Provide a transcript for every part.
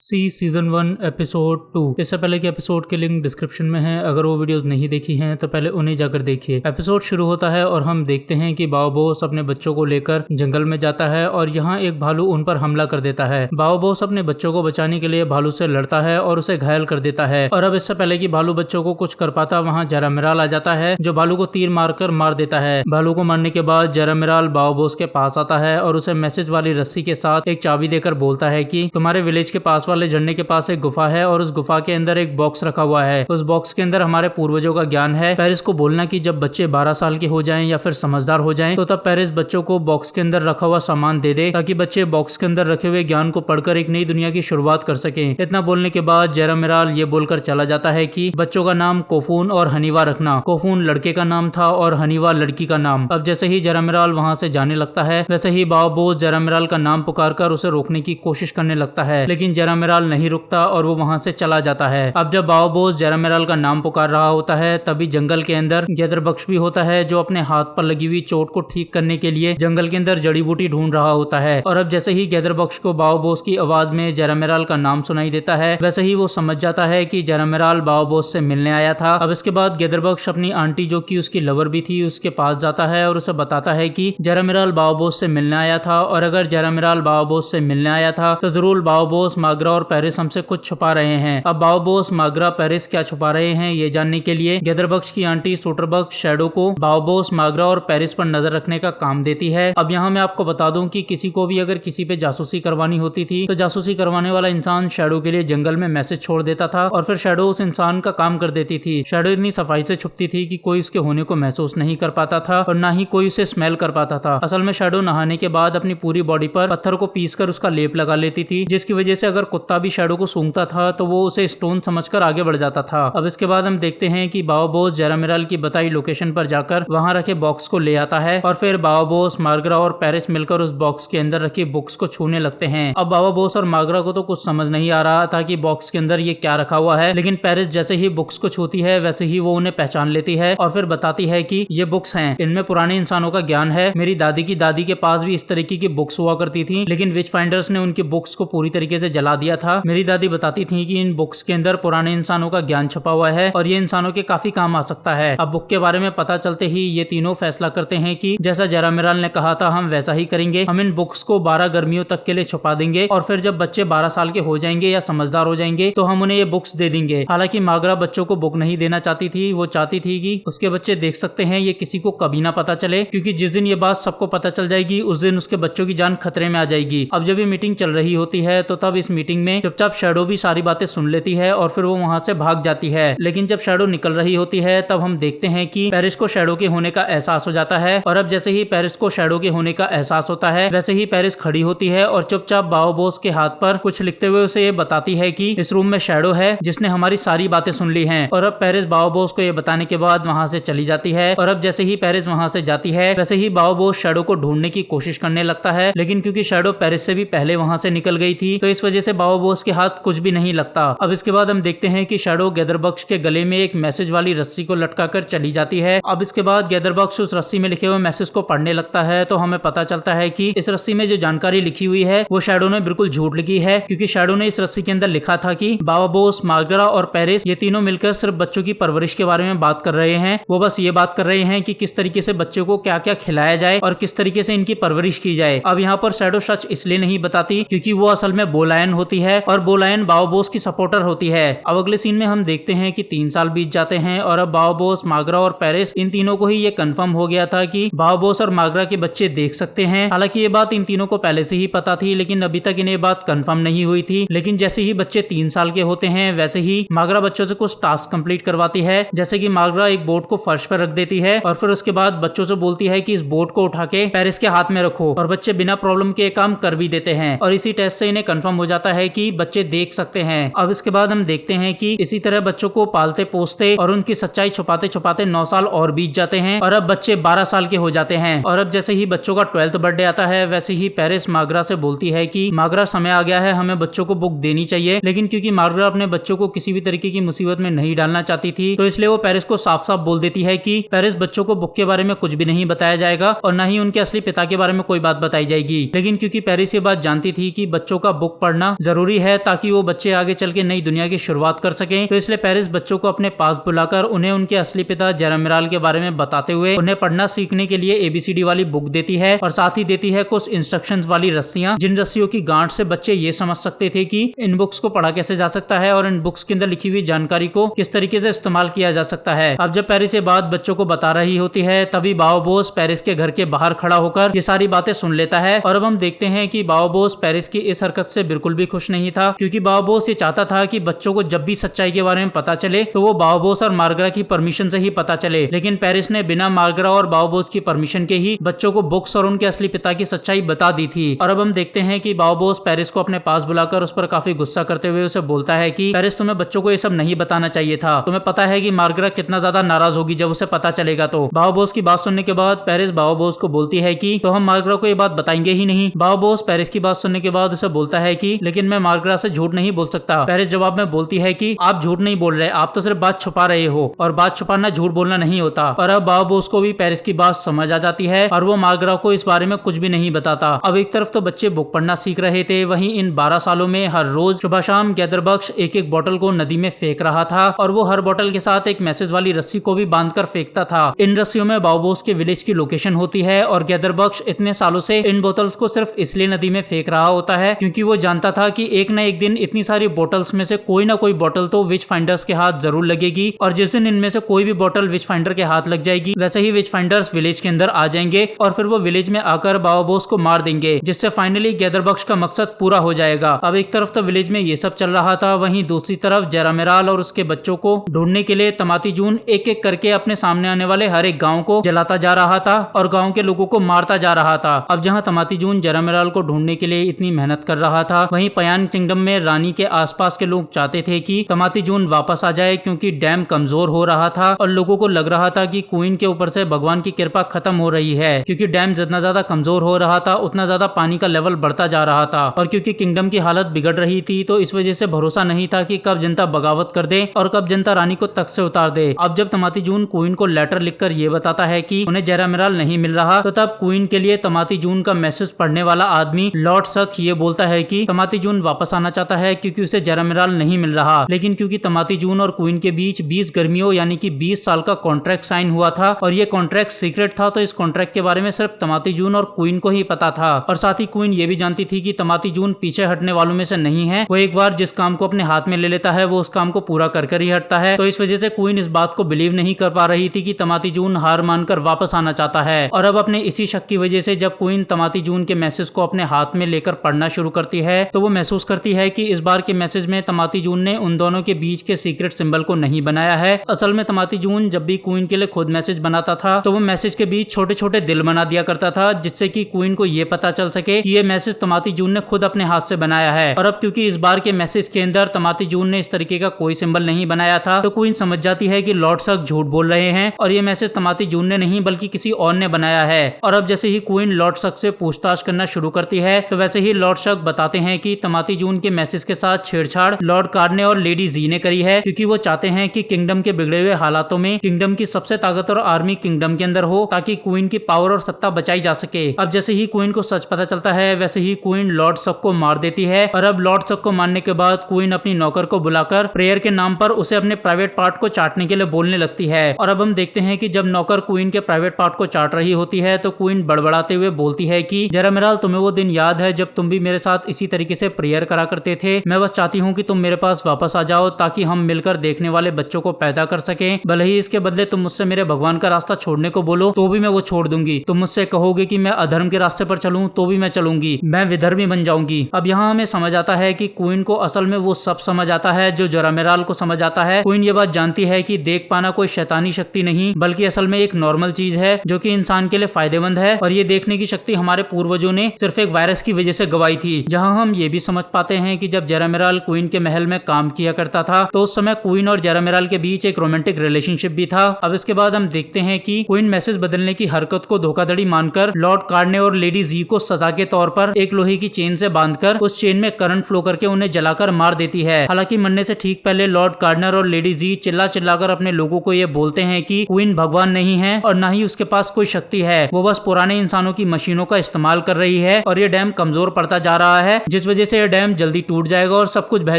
सी season 1 episode 2। इससे पहले के एपिसोड के लिंक डिस्क्रिप्शन में है। अगर वो वीडियोस नहीं देखी हैं तो पहले उन्हें जाकर देखिए। एपिसोड शुरू होता है और हम देखते हैं कि बाओ बॉस अपने बच्चों को लेकर जंगल में जाता है और यहाँ एक भालू उन पर हमला कर देता है। बाओ बॉस अपने बच्चों को बचाने के लिए भालू से लड़ता है और उसे घायल कर देता है। और अब इससे पहले कि भालू बच्चों को कुछ कर पाता, वहाँ जरामिराल आ जाता है जो भालू को तीर मारकर मार देता है। भालू को मारने के बाद जरामिराल बाओ बॉस के पास आता है और उसे मैसेज वाली रस्सी के साथ एक चाबी देकर बोलता है कि तुम्हारे विलेज के पास वाले झरने के पास एक गुफा है और उस गुफा के अंदर एक बॉक्स रखा हुआ है। उस बॉक्स के अंदर हमारे पूर्वजों का ज्ञान है। पेरिस को बोलना कि जब बच्चे 12 साल के हो जाएं या फिर समझदार हो जाएं तो तब पेरिस बच्चों को बॉक्स के अंदर रखा हुआ सामान दे दे ताकि बच्चे बॉक्स के अंदर रखे हुए ज्ञान को पढ़कर एक नई दुनिया की शुरुआत कर सकें। इतना बोलने के बाद जरामिराल ये बोलकर चला जाता है कि बच्चों का नाम कोफून और हनीवा रखना। कोफून लड़के का नाम था और हनीवा लड़की का नाम। अब जैसे ही जरामिराल वहाँ से जाने लगता है वैसे ही बाओ बॉस जरामिराल का नाम पुकारकर उसे रोकने की कोशिश करने लगता है, लेकिन जरामिराल नहीं रुकता और वो वहां से चला जाता है। अब जब बाओ बॉस जरामिराल का नाम पुकार रहा होता है तभी जंगल के अंदर गैदरबक्श भी होता है जो अपने हाथ पर लगी हुई चोट को ठीक करने के लिए जंगल के अंदर जड़ी बूटी ढूंढ रहा होता है। और अब जैसे ही गैदरबक्श को बाओ बॉस की आवाज में जरामिराल का नाम सुनाई देता है वैसे ही वो समझ जाता है कि जरामिराल बाओ बॉस से मिलने आया था। अब इसके बाद गैदरबक्श अपनी आंटी जो कि उसकी लवर भी थी उसके पास जाता है और उसे बताता है कि जरामिराल बाओ बॉस से मिलने आया था और अगर जरामिराल बाओ बॉस से मिलने आया था तो जरूर बाओ बॉस, मागरा और पेरिस हमसे कुछ छुपा रहे हैं। अब बाओ बॉस, मागरा, पेरिस क्या छुपा रहे हैं ये जानने के लिए गैदरबक्श की आंटी सूटरबक्श शैडो को बाओ बॉस, मागरा और पेरिस पर नजर रखने का काम देती है। अब यहाँ मैं आपको बता दूं कि किसी को भी अगर किसी पे जासूसी करवानी होती थी तो जासूसी करवाने वाला इंसान शैडो के लिए जंगल में मैसेज छोड़ देता था और फिर शैडो उस इंसान का काम कर देती थी। शैडो इतनी सफाई से छुपती थी कि कोई उसके होने को महसूस नहीं कर पाता था और ना ही कोई उसे स्मेल कर पाता था। असल में शैडो नहाने के बाद अपनी पूरी बॉडी पर पत्थर को पीसकर उसका लेप लगा लेती थी, जिसकी वजह से अगर कुत्ता भी शैडो को सूंघता था तो वो उसे स्टोन समझकर आगे बढ़ जाता था। अब इसके बाद हम देखते हैं कि बाओ बॉस जरामिराल की बताई लोकेशन पर जाकर वहां रखे बॉक्स को ले आता है और फिर बाओ बॉस, मागरा और पेरिस मिलकर उस बॉक्स के अंदर रखी बुक्स को छूने लगते हैं। अब बाओ बॉस और मागरा को तो कुछ समझ नहीं आ रहा था कि बॉक्स के अंदर ये क्या रखा हुआ है, लेकिन पेरिस जैसे ही बुक्स को छूती है वैसे ही वो उन्हें पहचान लेती है और फिर बताती है कि ये बुक्स हैं, इनमें पुराने इंसानों का ज्ञान है। मेरी दादी की दादी के पास भी इस तरीके की बुक्स हुआ करती थी, लेकिन विच फाइंडर्स ने उनकी बुक्स को पूरी तरीके से जला दिया था। मेरी दादी बताती थी कि इन बुक्स के अंदर पुराने इंसानों का ज्ञान छुपा हुआ है और ये इंसानों के काफी काम आ सकता है। अब बुक के बारे में पता चलते ही ये तीनों फैसला करते हैं कि जैसा जरामिराल ने कहा था हम वैसा ही करेंगे। हम इन बुक्स को 12 गर्मियों तक के लिए छुपा देंगे और फिर जब बच्चे 12 साल के हो जाएंगे या समझदार हो जाएंगे तो हम उन्हें ये बुक्स दे देंगे। हालांकि मागरा बच्चों को बुक नहीं देना चाहती थी, वो चाहती थी कि उसके बच्चे देख सकते हैं, ये किसी को कभी ना पता चले, क्योंकि जिस दिन ये बात सबको पता चल जाएगी उस दिन उसके बच्चों की जान खतरे में आ जाएगी। अब जब ये मीटिंग चल रही होती है तो तब इस मीटिंग में चुपचाप शैडो भी सारी बातें सुन लेती है और फिर वो वहां से भाग जाती है। लेकिन जब शैडो निकल रही होती है तब हम देखते हैं कि पेरिस को शैडो के होने का एहसास हो जाता है और अब जैसे ही पेरिस को शैडो के होने का एहसास होता है वैसे ही पेरिस खड़ी होती है और चुपचाप बाओ बॉस के हाथ पर कुछ लिखते हुए उसे ये बताती है कि इस रूम में शैडो है जिसने हमारी सारी बातें सुन ली हैं। और अब पेरिस बाओ बॉस को ये बताने के बाद वहां से चली जाती है और अब जैसे ही पेरिस वहां से जाती है वैसे ही बाओ बॉस शैडो को ढूंढने की कोशिश करने लगता है, लेकिन क्योंकि शैडो पेरिस से भी पहले वहां से निकल गई थी तो इस वजह से बाओ बॉस के हाथ कुछ भी नहीं लगता। अब इसके बाद हम देखते हैं कि शैडो गैदरबक्श के गले में एक मैसेज वाली रस्सी को लटकाकर चली जाती है। अब इसके बाद गैदरबक्श उस रस्सी में लिखे हुए मैसेज को पढ़ने लगता है तो हमें पता चलता है कि इस रस्सी में जो जानकारी लिखी हुई है वो शैडो ने बिल्कुल झूठ लिखी है, क्योंकि शैडो ने इस रस्सी के अंदर लिखा था कि बाओ बॉस, मागरा और पेरिस ये तीनों मिलकर सिर्फ बच्चों की परवरिश के बारे में बात कर रहे हैं। वो बस ये बात कर रहे हैं कि किस तरीके से बच्चों को क्या क्या खिलाया जाए और किस तरीके से इनकी परवरिश की जाए। अब यहाँ पर शैडो सच इसलिए नहीं बताती क्योंकि वो असल में बोलायन होती है और बोलायन बाओ बॉस की सपोर्टर होती है। अब अगले सीन में हम देखते हैं कि 3 साल बीत जाते हैं और अब बाओ बॉस, मागरा और पेरिस इन तीनों को ही ये कंफर्म हो गया था कि बाओ बॉस और मागरा के बच्चे देख सकते हैं। हालांकि ये बात इन तीनों को पहले से ही पता थी, लेकिन अभी तक इन्हें बात कंफर्म नहीं हुई थी। लेकिन जैसे ही बच्चे 3 साल के होते हैं वैसे ही मागरा बच्चों से कुछ टास्क कंप्लीट करवाती है, जैसे कि मागरा एक बोर्ड को फर्श पर रख देती है और फिर उसके बाद बच्चों से बोलती है कि इस बोर्ड को उठा के पेरिस के हाथ में रखो और बच्चे बिना प्रॉब्लम के काम कर भी देते हैं और इसी टेस्ट से इन्हें कंफर्म हो जाता है कि बच्चे देख सकते हैं। अब इसके बाद हम देखते हैं कि इसी तरह बच्चों को पालते पोसते और उनकी सच्चाई छुपाते छुपाते 9 साल और बीत जाते हैं और अब बच्चे 12 साल के हो जाते हैं। और अब जैसे ही बच्चों का 12th बर्थडे आता है वैसे ही पेरिस मागरा से बोलती है कि मागरा समय आ गया है, हमें बच्चों को बुक देनी चाहिए। लेकिन क्योंकि मागरा अपने बच्चों को किसी भी तरीके की मुसीबत में नहीं डालना चाहती थी तो इसलिए वो पेरिस को साफ साफ बोल देती है कि पेरिस बच्चों को बुक के बारे में कुछ भी नहीं बताया जाएगा और न ही उनके असली पिता के बारे में कोई बात बताई जाएगी। लेकिन क्योंकि पेरिस ये बात जानती थी कि बच्चों का बुक पढ़ना जरूरी है ताकि वो बच्चे आगे चल के नई दुनिया की शुरुआत कर सकें। तो इसलिए पेरिस बच्चों को अपने पास बुलाकर उन्हें उनके असली पिता जेरामिराल के बारे में बताते हुए उन्हें पढ़ना सीखने के लिए ABCD वाली बुक देती है और साथ ही देती है कुछ इंस्ट्रक्शंस वाली रस्सियां, जिन रस्सियों की गांठ से बच्चे ये समझ सकते थे कि इन बुक्स को पढ़ा कैसे जा सकता है और इन बुक्स के अंदर लिखी हुई जानकारी को किस तरीके से इस्तेमाल किया जा सकता है। अब जब पेरिस ये बात बच्चों को बता रही होती है तभी बाओबोस पेरिस के घर के बाहर खड़ा होकर ये सारी बातें सुन लेता है। और अब हम देखते हैं कि बाओबोस पेरिस की इस हरकत से बिल्कुल भी खुश नहीं था, क्योंकि बाओबोस ये चाहता था कि बच्चों को जब भी सच्चाई के बारे में पता चले तो वो बाओबोस और मार्गरा की परमिशन से ही पता चले। लेकिन पेरिस ने बिना मार्गरा और बाओबोस की परमिशन के ही बच्चों को बुक्स और उनके असली पिता की सच्चाई बता दी थी। और अब हम देखते हैं कि बाओबोस पेरिस को अपने पास बुलाकर उस पर काफी गुस्सा करते हुए उसे बोलता है कि पेरिस, तुम्हें बच्चों को ये सब नहीं बताना चाहिए था। तुम्हें पता है कि मार्गरा कितना ज्यादा नाराज होगी जब उसे पता चलेगा। तो बाओबोस की बात सुनने के बाद पेरिस बाओबोस को बोलती है कि तो हम मार्गरा को ये बात बताएंगे ही नहीं। बाओबोस पेरिस की बात सुनने के बाद उसे बोलता है कि लेकिन मैं मार्गरा से झूठ नहीं बोल सकता। पेरिस जवाब में बोलती है कि आप झूठ नहीं बोल रहे, आप तो सिर्फ बात छुपा रहे हो और बात छुपाना झूठ बोलना नहीं होता। और अब बाओबोस को भी पेरिस की बात समझ आ जाती है और वो मार्गरा को इस बारे में कुछ भी नहीं बताता। अब एक तरफ तो बच्चे बुक पढ़ना सीख रहे थे, वहीं इन 12 सालों में हर रोज सुबह शाम गैदरबक्श एक एक बोतल को नदी में फेंक रहा था और वो हर बोतल के साथ एक मैसेज वाली रस्सी को भी बांधकर फेंकता था। इन रस्सियों में बाओबोस के विलेज की लोकेशन होती है और गैदरबक्श इतने सालों से इन बोतल्स को सिर्फ इसलिए नदी में फेंक रहा होता है क्योंकि वो जानता था कि एक न एक दिन इतनी सारी बोतल्स में से कोई ना कोई बोतल तो विच फाइंडर्स के हाथ जरूर लगेगी और जिस दिन इनमें से कोई भी बोतल विच फाइंडर के हाथ लग जाएगी वैसे ही विच फाइंडर्स विलेज के अंदर आ जाएंगे और फिर वो विलेज में आकर बाओबोस को मार देंगे, जिससे फाइनली गैदरबक्श का मकसद पूरा हो जाएगा। अब एक तरफ तो विलेज में ये सब चल रहा था, वहीं दूसरी तरफ जेरामिराल और उसके बच्चों को ढूंढने के लिए तमाती जून एक एक करके अपने सामने आने वाले हर एक गांव को जलाता जा रहा था और गांव के लोगों को मारता जा रहा था। अब जहां तमाती जून जेरामिराल को ढूंढने के लिए इतनी मेहनत कर रहा था, वहीं पयान किंगडम में रानी के आसपास के लोग चाहते थे कि तमाती जून वापस आ जाए, क्योंकि डैम कमजोर हो रहा था और लोगों को लग रहा था कि क्वीन के ऊपर से भगवान की कृपा खत्म हो रही है, क्योंकि डैम जितना ज्यादा कमजोर हो रहा था उतना ज्यादा पानी का लेवल बढ़ता जा रहा था और क्योंकि किंगडम की हालत बिगड़ रही थी तो इस वजह से भरोसा नहीं था कि कब जनता बगावत कर दे और कब जनता रानी को तख्त से उतार दे। अब जब तमाती जून क्वीन को लेटर लिखकर ये बताता है कि उन्हें जेरामिराल नहीं मिल रहा, तो तब क्वीन के लिए तमाती जून का मैसेज पढ़ने वाला आदमी लॉर्ड सक ये बोलता है कि तमाती जून वापस आना चाहता है क्योंकि उसे जेरामिराल नहीं मिल रहा। लेकिन क्योंकि तमाती जून और क्वीन के बीच 20 गर्मियों यानी कि 20 साल का कॉन्ट्रैक्ट साइन हुआ था और ये कॉन्ट्रैक्ट सीक्रेट था, तो इस कॉन्ट्रैक्ट के बारे में सिर्फ तमाती जून और क्वीन को ही पता था। और साथ ही क्वीन ये भी जानती थी कि तमाती जून पीछे हटने वालों में से नहीं है, वो एक बार जिस काम को अपने हाथ में ले लेता है वो उस काम को पूरा कर ही हटता है। तो इस वजह से क्वीन इस बात को बिलीव नहीं कर पा रही थी कि तमाती जून हार मानकर वापस आना चाहता है। और अब अपने इसी शक की वजह से जब क्वीन तमाती जून के मैसेज को अपने हाथ में लेकर पढ़ना शुरू करती है तो वो महसूस करती है कि इस बार के मैसेज में तमाती जून ने उन दोनों के बीच के सीक्रेट सिंबल को नहीं बनाया है। असल में तमाती जून जब भी क्वीन के लिए खुद मैसेज बनाता था तो वो मैसेज के बीच छोटे छोटे दिल बना दिया करता था, जिससे कि क्वीन को ये पता चल सके कि ये मैसेज तमाती जून ने खुद अपने हाथ से बनाया है। और अब क्योंकि इस बार के मैसेज के अंदर तमाती जून ने इस तरीके का कोई सिंबल नहीं बनाया था तो क्वीन समझ जाती है कि लॉर्ड सक झूठ बोल रहे हैं और ये मैसेज तमाती जून ने नहीं बल्कि किसी और ने बनाया है। और अब जैसे ही क्वीन लॉर्ड सक से पूछताछ करना शुरू करती है तो वैसे ही लॉर्ड सक बताते हैं कि तमाती जून के मैसेज के साथ छेड़छाड़ लॉर्ड कार्ड ने और लेडी जी ने करी है, क्योंकि वो चाहते हैं कि किंगडम के बिगड़े हुए हालातों में किंगडम की सबसे ताकतवर आर्मी किंगडम के अंदर हो ताकि क्वीन की पावर और सत्ता बचाई जा सके। अब जैसे ही क्वीन को सच पता चलता है वैसे ही क्वीन लॉर्ड सक को मार देती है। और अब लॉर्ड सक को मारने के बाद क्वीन अपनी नौकर को बुलाकर प्रेयर के नाम पर उसे अपने प्राइवेट पार्ट को चाटने के लिए बोलने लगती है। और अब हम देखते हैं कि जब नौकर क्वीन के प्राइवेट पार्ट को चाट रही होती है तो क्वीन बड़बड़ाते हुए बोलती है कि जेरामिराल, तुम्हें वो दिन याद है जब तुम भी मेरे साथ इसी तरीके से प्रेयर करा करते थे? मैं बस चाहती हूँ कि तुम मेरे पास वापस आ जाओ ताकि हम मिलकर देखने वाले बच्चों को पैदा कर सकें। भले ही इसके बदले तुम मुझसे मेरे भगवान का रास्ता छोड़ने को बोलो तो भी मैं वो छोड़ दूंगी। तुम मुझसे कहोगे कि मैं अधर्म के रास्ते पर चलूं तो भी मैं चलूंगी, मैं विधर्मी बन जाऊंगी। अब यहाँ हमें समझ आता है कि क्वीन को असल में वो सब समझ आता है जो जेरामिराल को समझ आता है। क्वीन ये बात जानती है कि देख पाना कोई शैतानी शक्ति नहीं बल्कि असल में एक नॉर्मल चीज है जो कि इंसान के लिए फायदेमंद है और ये देखने की शक्ति हमारे पूर्वजों ने सिर्फ एक वायरस की वजह से गवाई थी। जहाँ हम ये भी समझ पाते हैं कि जब जेरामिराल क्वीन के महल में काम किया करता था तो उस समय क्वीन और जेरामिराल के बीच एक रोमांटिक रिलेशनशिप भी था। अब इसके बाद हम देखते हैं कि क्वीन मैसेज बदलने की हरकत को धोखाधड़ी मानकर लॉर्ड कार्डने और लेडी जी को सजा के तौर पर एक लोहे की चेन से बांधकर उस चेन में करंट फ्लो करके उन्हें जलाकर मार देती है। हालांकि मरने से ठीक पहले लॉर्ड कार्डनर और लेडी जी चिल्ला चिल्लाकर अपने लोगों को ये बोलते हैं कि क्वीन भगवान नहीं है और ना ही उसके पास कोई शक्ति है, वो बस पुराने इंसानों की मशीनों का इस्तेमाल कर रही है और ये डैम कमजोर पड़ता जा रहा है जिस वजह से यह डैम जल्दी टूट जाएगा और सब कुछ बह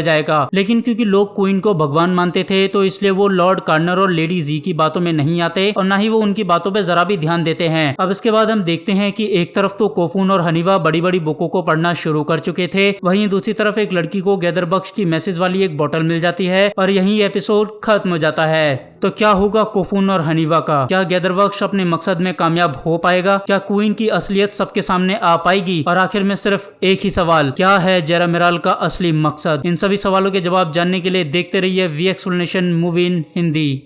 जाएगा। लेकिन क्योंकि लोग क्वीन को भगवान मानते थे तो इसलिए वो लॉर्ड कार्नर और लेडी जी की बातों में नहीं आते और ना ही वो उनकी बातों पे जरा भी ध्यान देते हैं। अब इसके बाद हम देखते हैं कि एक तरफ तो कोफून और हनीवा बड़ी बड़ी बुकों को पढ़ना शुरू कर चुके थे, वहीं दूसरी तरफ एक लड़की को गैदरबक्श की मैसेज वाली एक बोतल मिल जाती है और यही एपिसोड खत्म हो जाता है। तो क्या होगा कोफून और हनीवा का? क्या गैदरबक्श अपने मकसद में कामयाब हो पाएगा? क्या क्वीन की असलियत सबके सामने आ पाएगी? और आखिर में सिर्फ एक ही सवाल, क्या है जेरामिराल का असली मकसद? इन सभी सवालों के जवाब जानने के लिए देखते रहिए V explanation movie in Hindi.